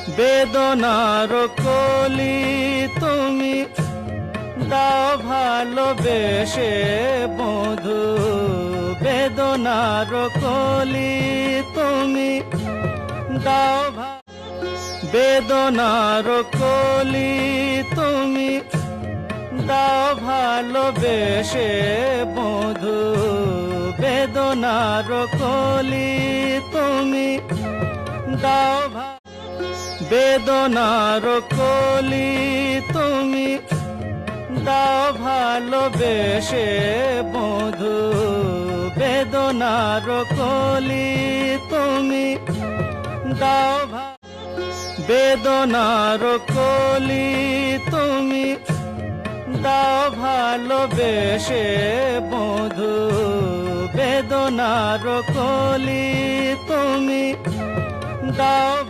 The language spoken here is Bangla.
বেদনার কলি তুমি দাও ভালোবেসে বধু, বেদনার কলি তুমি দাও বেদনার কলি তুমি দাও ভালোবেসে বধু, বেদনার কলি তুমি দাও বেদনার কলি তুমি দাও ভালোবেসে বধু, বেদনার কলি তুমি দাও বেদনার কলি তুমি দাও ভালোবেসে বধু, বেদনার কলি তুমি দাও